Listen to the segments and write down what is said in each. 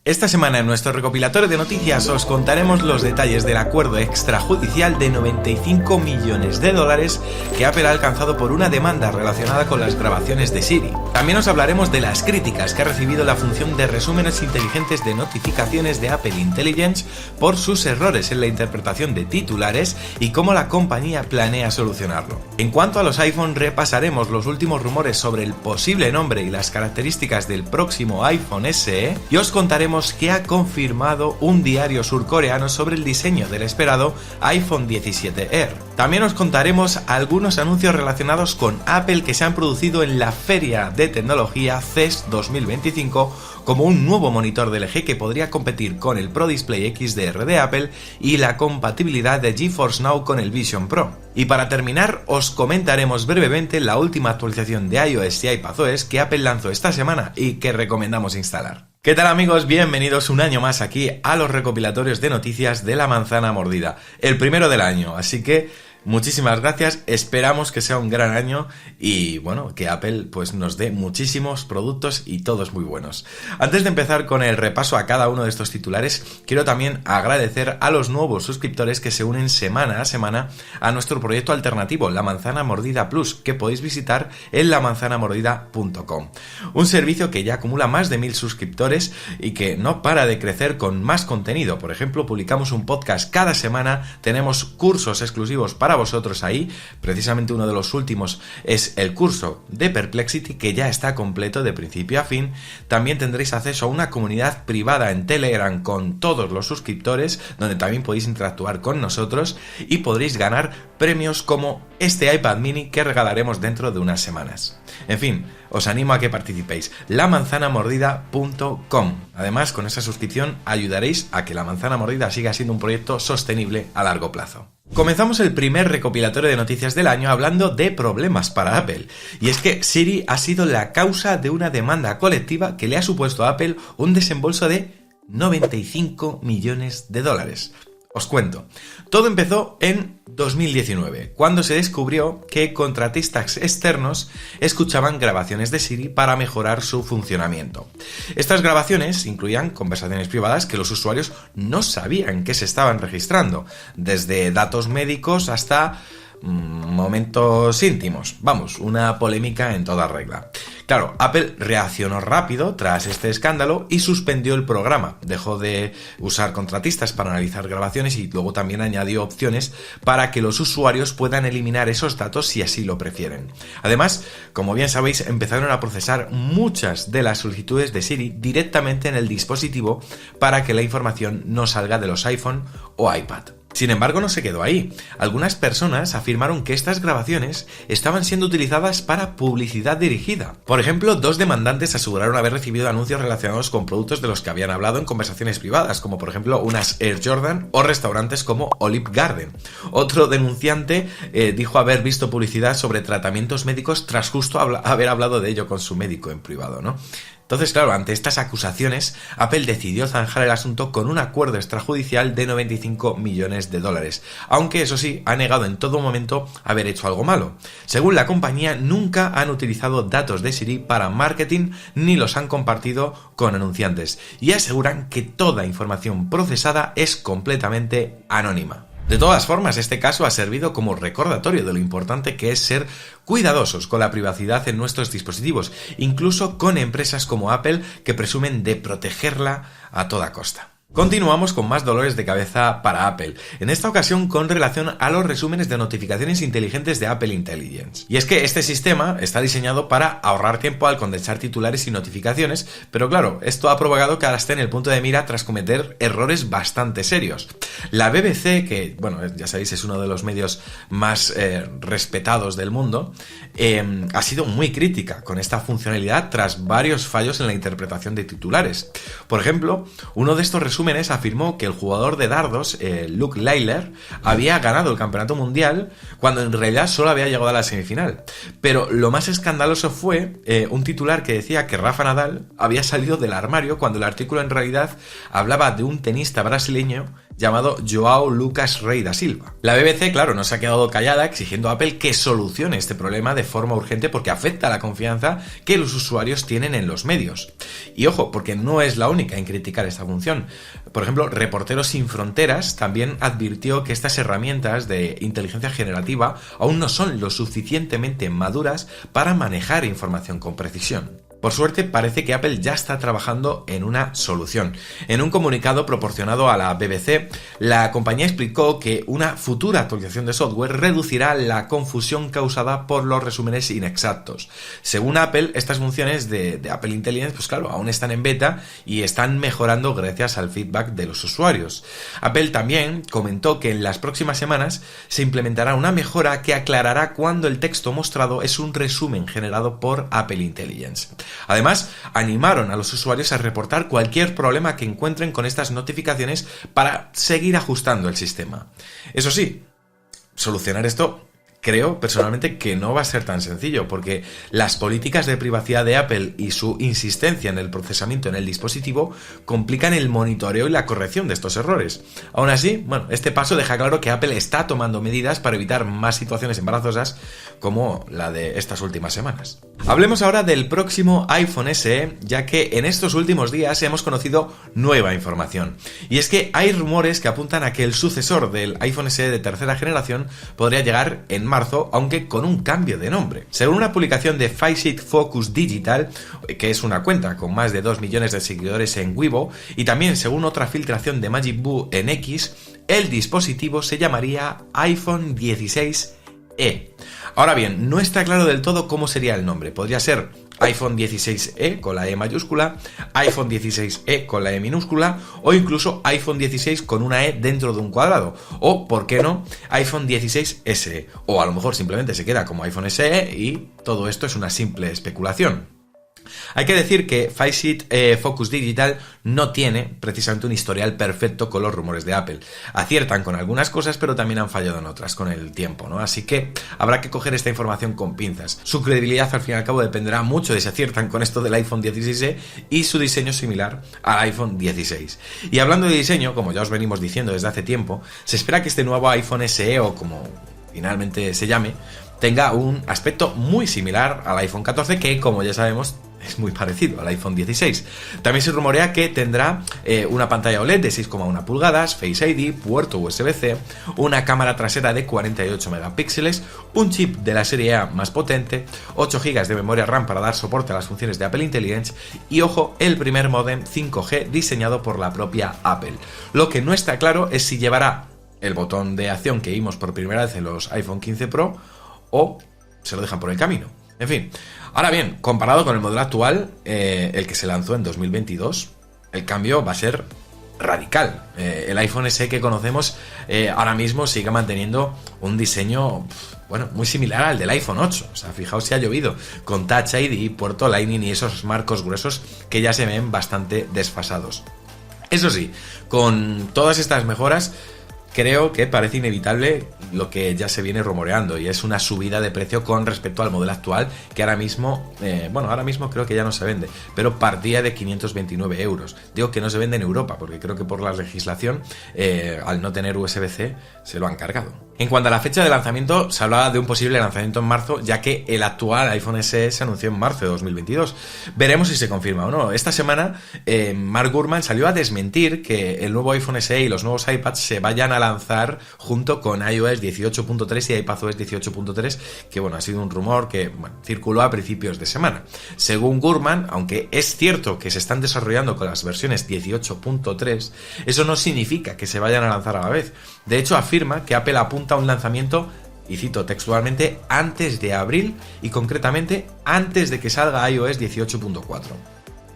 Esta semana en nuestro recopilatorio de noticias os contaremos los detalles del acuerdo extrajudicial de 95 millones de dólares que Apple ha alcanzado por una demanda relacionada con las grabaciones de Siri. También os hablaremos de las críticas que ha recibido la función de resúmenes inteligentes de notificaciones de Apple Intelligence por sus errores en la interpretación de titulares y cómo la compañía planea solucionarlo. En cuanto a los iPhone, repasaremos los últimos rumores sobre el posible nombre y las características del próximo iPhone SE y os contaremos que ha confirmado un diario surcoreano sobre el diseño del esperado iPhone 17 Air. También os contaremos algunos anuncios relacionados con Apple que se han producido en la Feria de Tecnología CES 2025, como un nuevo monitor de LG que podría competir con el Pro Display XDR de Apple y la compatibilidad de GeForce Now con el Vision Pro. Y para terminar, os comentaremos brevemente la última actualización de iOS y iPadOS que Apple lanzó esta semana y que recomendamos instalar. ¿Qué tal amigos? Bienvenidos un año más aquí a los recopilatorios de noticias de la manzana mordida, el primero del año, así que muchísimas gracias, esperamos que sea un gran año y bueno, que Apple pues nos dé muchísimos productos y todos muy buenos. Antes de empezar con el repaso a cada uno de estos titulares, quiero también agradecer a los nuevos suscriptores que se unen semana a semana a nuestro proyecto alternativo, La Manzana Mordida Plus, que podéis visitar en lamanzanamordida.com. Un servicio que ya acumula más de 1000 suscriptores y que no para de crecer con más contenido. Por ejemplo, publicamos un podcast cada semana, tenemos cursos exclusivos para vosotros ahí, precisamente uno de los últimos es el curso de Perplexity que ya está completo de principio a fin. También tendréis acceso a una comunidad privada en Telegram con todos los suscriptores, donde también podéis interactuar con nosotros y podréis ganar premios como este iPad mini que regalaremos dentro de unas semanas. En fin, os animo a que participéis, lamanzanamordida.com. Además, con esa suscripción ayudaréis a que La Manzana Mordida siga siendo un proyecto sostenible a largo plazo. Comenzamos el primer recopilatorio de noticias del año hablando de problemas para Apple. Y es que Siri ha sido la causa de una demanda colectiva que le ha supuesto a Apple un desembolso de 95 millones de dólares. Os cuento. Todo empezó en 2019, cuando se descubrió que contratistas externos escuchaban grabaciones de Siri para mejorar su funcionamiento. Estas grabaciones incluían conversaciones privadas que los usuarios no sabían que se estaban registrando, desde datos médicos hasta momentos íntimos. Vamos, una polémica en toda regla. Claro, Apple reaccionó rápido tras este escándalo y suspendió el programa. Dejó de usar contratistas para analizar grabaciones y luego también añadió opciones para que los usuarios puedan eliminar esos datos si así lo prefieren. Además, como bien sabéis, empezaron a procesar muchas de las solicitudes de Siri directamente en el dispositivo para que la información no salga de los iPhone o iPad. Sin embargo, no se quedó ahí. Algunas personas afirmaron que estas grabaciones estaban siendo utilizadas para publicidad dirigida. Por ejemplo, 2 demandantes aseguraron haber recibido anuncios relacionados con productos de los que habían hablado en conversaciones privadas, como por ejemplo unas Air Jordan o restaurantes como Olive Garden. Otro denunciante dijo haber visto publicidad sobre tratamientos médicos tras justo haber hablado de ello con su médico en privado, ¿no? Entonces, claro, ante estas acusaciones, Apple decidió zanjar el asunto con un acuerdo extrajudicial de 95 millones de dólares, aunque eso sí, ha negado en todo momento haber hecho algo malo. Según la compañía, nunca han utilizado datos de Siri para marketing ni los han compartido con anunciantes, y aseguran que toda información procesada es completamente anónima. De todas formas, este caso ha servido como recordatorio de lo importante que es ser cuidadosos con la privacidad en nuestros dispositivos, incluso con empresas como Apple que presumen de protegerla a toda costa. Continuamos con más dolores de cabeza para Apple, en esta ocasión con relación a los resúmenes de notificaciones inteligentes de Apple Intelligence. Y es que este sistema está diseñado para ahorrar tiempo al condensar titulares y notificaciones, pero claro, esto ha provocado que ahora esté en el punto de mira tras cometer errores bastante serios. La BBC, que bueno, ya sabéis, es uno de los medios más respetados del mundo, ha sido muy crítica con esta funcionalidad tras varios fallos en la interpretación de titulares. Por ejemplo, uno de estos resúmenes afirmó que el jugador de dardos, Luke Layler, había ganado el campeonato mundial cuando en realidad solo había llegado a la semifinal. Pero lo más escandaloso fue un titular que decía que Rafa Nadal había salido del armario cuando el artículo en realidad hablaba de un tenista brasileño llamado João Lucas Rey da Silva. La BBC, claro, no se ha quedado callada exigiendo a Apple que solucione este problema de forma urgente porque afecta a la confianza que los usuarios tienen en los medios. Y ojo, porque no es la única en criticar esta función. Por ejemplo, Reporteros Sin Fronteras también advirtió que estas herramientas de inteligencia generativa aún no son lo suficientemente maduras para manejar información con precisión. Por suerte, parece que Apple ya está trabajando en una solución. En un comunicado proporcionado a la BBC, la compañía explicó que una futura actualización de software reducirá la confusión causada por los resúmenes inexactos. Según Apple, estas funciones de Apple Intelligence, pues claro, aún están en beta y están mejorando gracias al feedback de los usuarios. Apple también comentó que en las próximas semanas se implementará una mejora que aclarará cuándo el texto mostrado es un resumen generado por Apple Intelligence. Además, animaron a los usuarios a reportar cualquier problema que encuentren con estas notificaciones para seguir ajustando el sistema. Eso sí, solucionar esto creo personalmente que no va a ser tan sencillo, porque las políticas de privacidad de Apple y su insistencia en el procesamiento en el dispositivo complican el monitoreo y la corrección de estos errores. Aún así, este paso deja claro que Apple está tomando medidas para evitar más situaciones embarazosas como la de estas últimas semanas. Hablemos ahora del próximo iPhone SE, ya que en estos últimos días hemos conocido nueva información. Y es que hay rumores que apuntan a que el sucesor del iPhone SE de tercera generación podría llegar en marzo, aunque con un cambio de nombre. Según una publicación de Faceit Focus Digital, que es una cuenta con más de 2 millones de seguidores en Weibo, y también según otra filtración de Magic Boo en X, el dispositivo se llamaría iPhone 16e. Ahora bien, no está claro del todo cómo sería el nombre. Podría ser iPhone 16e con la E mayúscula, iPhone 16e con la E minúscula o incluso iPhone 16 con una E dentro de un cuadrado. O, ¿por qué no?, iPhone 16 SE. O a lo mejor simplemente se queda como iPhone SE y todo esto es una simple especulación. Hay que decir que Faceit Focus Digital no tiene precisamente un historial perfecto con los rumores de Apple. Aciertan con algunas cosas, pero también han fallado en otras con el tiempo, ¿no? Así que habrá que coger esta información con pinzas. Su credibilidad, al fin y al cabo, dependerá mucho de si aciertan con esto del iPhone 16e y su diseño similar al iPhone 16. Y hablando de diseño, como ya os venimos diciendo desde hace tiempo, se espera que este nuevo iPhone SE, o como finalmente se llame, tenga un aspecto muy similar al iPhone 14, que, como ya sabemos, es muy parecido al iPhone 16. También se rumorea que tendrá una pantalla OLED de 6,1 pulgadas, Face ID, puerto USB-C, una cámara trasera de 48 megapíxeles, un chip de la serie A más potente, 8 GB de memoria RAM para dar soporte a las funciones de Apple Intelligence y, ojo, el primer módem 5G diseñado por la propia Apple. Lo que no está claro es si llevará el botón de acción que vimos por primera vez en los iPhone 15 Pro o se lo dejan por el camino. En fin, ahora bien, comparado con el modelo actual, el que se lanzó en 2022, el cambio va a ser radical. El iPhone SE que conocemos ahora mismo sigue manteniendo un diseño, muy similar al del iPhone 8. O sea, fijaos si ha llovido, con Touch ID, puerto Lightning y esos marcos gruesos que ya se ven bastante desfasados. Eso sí, con todas estas mejoras, creo que parece inevitable lo que ya se viene rumoreando, y es una subida de precio con respecto al modelo actual, que ahora mismo, ahora mismo creo que ya no se vende, pero partía de 529 euros. Digo que no se vende en Europa, porque creo que por la legislación, al no tener USB-C, se lo han cargado. En cuanto a la fecha de lanzamiento, se hablaba de un posible lanzamiento en marzo, ya que el actual iPhone SE se anunció en marzo de 2022. Veremos si se confirma o no. Esta semana, Mark Gurman salió a desmentir que el nuevo iPhone SE y los nuevos iPads se vayan a lanzar junto con iOS 18.3 y iPadOS 18.3, que ha sido un rumor que circuló a principios de semana. Según Gurman, aunque es cierto que se están desarrollando con las versiones 18.3, eso no significa que se vayan a lanzar a la vez. De hecho, afirma que Apple apunta a un lanzamiento, y cito textualmente, antes de abril y concretamente antes de que salga iOS 18.4.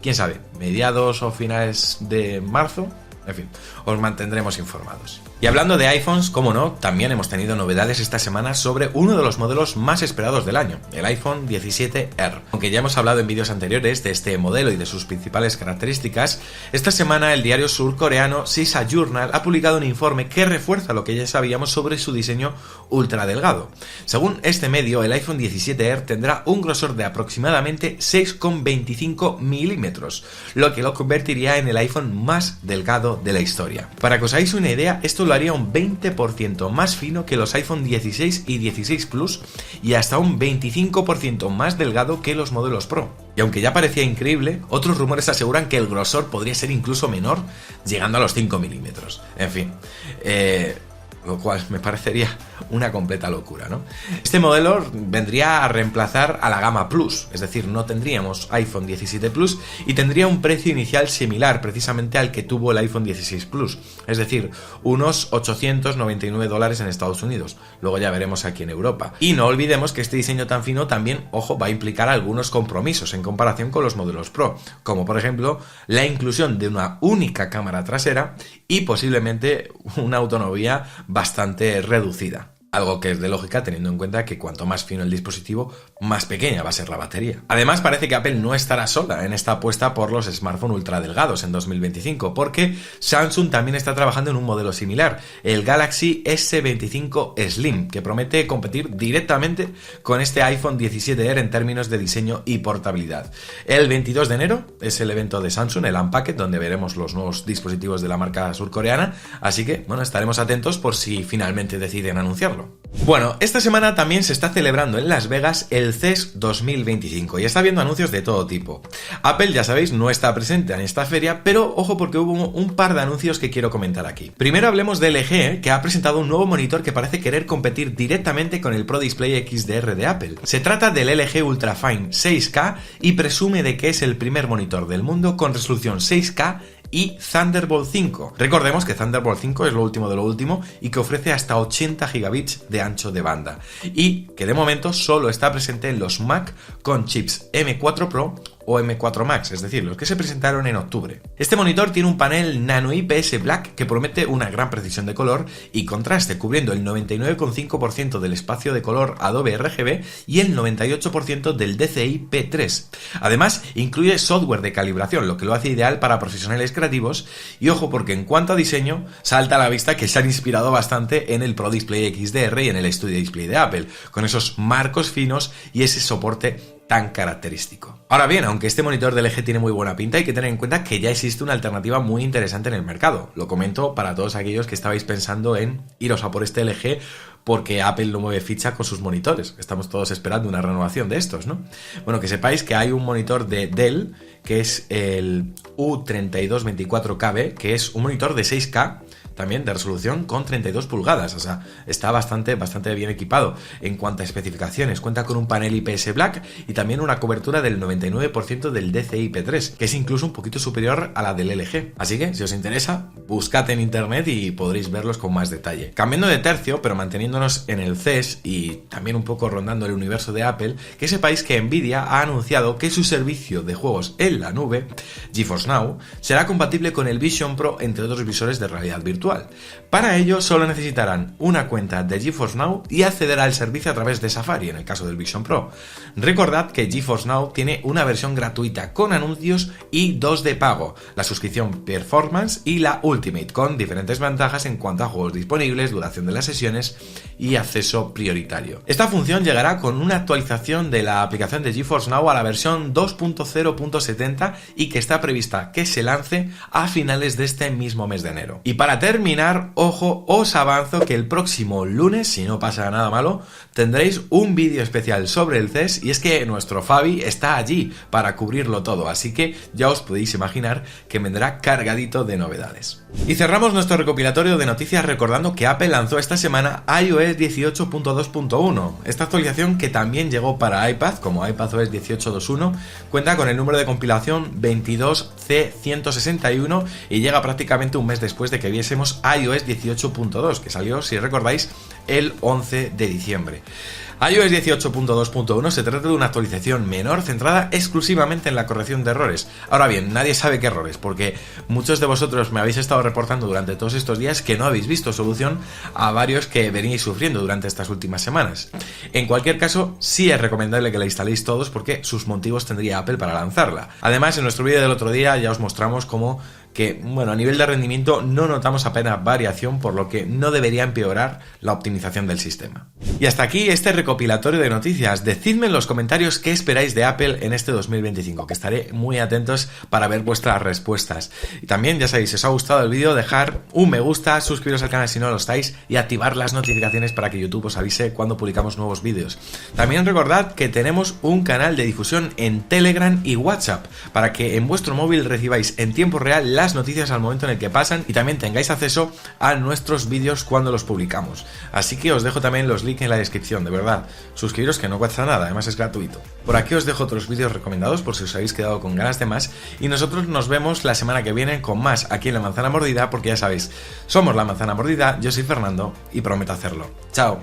¿Quién sabe? ¿Mediados o finales de marzo? En fin, os mantendremos informados. Y hablando de iPhones, como no, también hemos tenido novedades esta semana sobre uno de los modelos más esperados del año, el iPhone 17R. Aunque ya hemos hablado en vídeos anteriores de este modelo y de sus principales características, esta semana el diario surcoreano Sisa Journal ha publicado un informe que refuerza lo que ya sabíamos sobre su diseño ultra delgado. Según este medio, el iPhone 17R tendrá un grosor de aproximadamente 6,25 milímetros, lo que lo convertiría en el iPhone más delgado de la historia. Para que os hagáis una idea, esto lo haría un 20% más fino que los iPhone 16 y 16 Plus y hasta un 25% más delgado que los modelos Pro. Y aunque ya parecía increíble, otros rumores aseguran que el grosor podría ser incluso menor, llegando a los 5 milímetros. En fin, lo cual me parecería una completa locura, ¿no? Este modelo vendría a reemplazar a la gama Plus, es decir, no tendríamos iPhone 17 Plus y tendría un precio inicial similar precisamente al que tuvo el iPhone 16 Plus, es decir, unos $899 en Estados Unidos. Luego ya veremos aquí en Europa. Y no olvidemos que este diseño tan fino también, ojo, va a implicar algunos compromisos en comparación con los modelos Pro, como por ejemplo la inclusión de una única cámara trasera y posiblemente una autonomía bastante reducida. Algo que es de lógica teniendo en cuenta que cuanto más fino el dispositivo, más pequeña va a ser la batería. Además, parece que Apple no estará sola en esta apuesta por los smartphones ultra delgados en 2025, porque Samsung también está trabajando en un modelo similar, el Galaxy S25 Slim, que promete competir directamente con este iPhone 17R en términos de diseño y portabilidad. El 22 de enero es el evento de Samsung, el Unpacked, donde veremos los nuevos dispositivos de la marca surcoreana, así que, bueno, estaremos atentos por si finalmente deciden anunciarlo. Bueno, esta semana también se está celebrando en Las Vegas el CES 2025 y está habiendo anuncios de todo tipo. Apple, ya sabéis, no está presente en esta feria, pero ojo porque hubo un par de anuncios que quiero comentar aquí. Primero hablemos de LG, que ha presentado un nuevo monitor que parece querer competir directamente con el Pro Display XDR de Apple. Se trata del LG Ultrafine 6K y presume de que es el primer monitor del mundo con resolución 6K y Thunderbolt 5. Recordemos que Thunderbolt 5 es lo último de lo último y que ofrece hasta 80 gigabits de ancho de banda y que de momento solo está presente en los Mac con chips M4 Pro o M4 Max, es decir, los que se presentaron en octubre. Este monitor tiene un panel Nano IPS Black que promete una gran precisión de color y contraste, cubriendo el 99,5% del espacio de color Adobe RGB y el 98% del DCI P3. Además, incluye software de calibración, lo que lo hace ideal para profesionales creativos y ojo porque en cuanto a diseño, salta a la vista que se han inspirado bastante en el Pro Display XDR y en el Studio Display de Apple, con esos marcos finos y ese soporte tan característico. Ahora bien, aunque este monitor de LG tiene muy buena pinta, hay que tener en cuenta que ya existe una alternativa muy interesante en el mercado. Lo comento para todos aquellos que estabais pensando en iros a por este LG porque Apple no mueve ficha con sus monitores. Estamos todos esperando una renovación de estos, ¿no? Bueno, que sepáis que hay un monitor de Dell que es el U3224KB, que es un monitor de 6K también de resolución con 32 pulgadas, o sea, está bastante bien equipado. En cuanto a especificaciones, cuenta con un panel IPS Black y también una cobertura del 99% del DCI P3, que es incluso un poquito superior a la del LG. Así que, si os interesa, buscad en internet y podréis verlos con más detalle. Cambiando de tercio, pero manteniéndonos en el CES y también un poco rondando el universo de Apple, que sepáis que Nvidia ha anunciado que su servicio de juegos en la nube, GeForce Now, será compatible con el Vision Pro, entre otros visores de realidad virtual. Para ello solo necesitarán una cuenta de GeForce Now y acceder al servicio a través de Safari en el caso del Vision Pro. Recordad que GeForce Now tiene una versión gratuita con anuncios y dos de pago, la suscripción Performance y la Ultimate, con diferentes ventajas en cuanto a juegos disponibles, duración de las sesiones y acceso prioritario. Esta función llegará con una actualización de la aplicación de GeForce Now a la versión 2.0.70 y que está prevista que se lance a finales de este mismo mes de enero. Y para terminar, ojo, os avanzo que el próximo lunes, si no pasa nada malo, tendréis un vídeo especial sobre el CES y es que nuestro Fabi está allí para cubrirlo todo, así que ya os podéis imaginar que vendrá cargadito de novedades. Y cerramos nuestro recopilatorio de noticias recordando que Apple lanzó esta semana iOS 18.2.1. Esta actualización, que también llegó para iPad como iPadOS 18.2.1, cuenta con el número de compilación 22C161 y llega prácticamente un mes después de que viésemos tenemos iOS 18.2, que salió, si recordáis, el 11 de diciembre. iOS 18.2.1 se trata de una actualización menor centrada exclusivamente en la corrección de errores. Ahora bien, nadie sabe qué errores, porque muchos de vosotros me habéis estado reportando durante todos estos días que no habéis visto solución a varios que veníais sufriendo durante estas últimas semanas. En cualquier caso, sí es recomendable que la instaléis todos porque sus motivos tendría Apple para lanzarla. Además, en nuestro vídeo del otro día ya os mostramos cómo que, a nivel de rendimiento no notamos apenas variación, por lo que no debería empeorar la optimización del sistema. Y hasta aquí este recopilatorio de noticias. Decidme en los comentarios qué esperáis de Apple en este 2025, que estaré muy atentos para ver vuestras respuestas. Y también, ya sabéis, si os ha gustado el vídeo, dejar un me gusta, suscribiros al canal si no lo estáis y activar las notificaciones para que YouTube os avise cuando publicamos nuevos vídeos. También recordad que tenemos un canal de difusión en Telegram y WhatsApp, para que en vuestro móvil recibáis en tiempo real las noticias al momento en el que pasan y también tengáis acceso a nuestros vídeos cuando los publicamos. Así que os dejo también los links en la descripción, de verdad. Suscribiros, que no cuesta nada, además es gratuito. Por aquí os dejo otros vídeos recomendados por si os habéis quedado con ganas de más, y nosotros nos vemos la semana que viene con más aquí en La Manzana Mordida, porque ya sabéis, somos La Manzana Mordida, yo soy Fernando y prometo hacerlo. ¡Chao!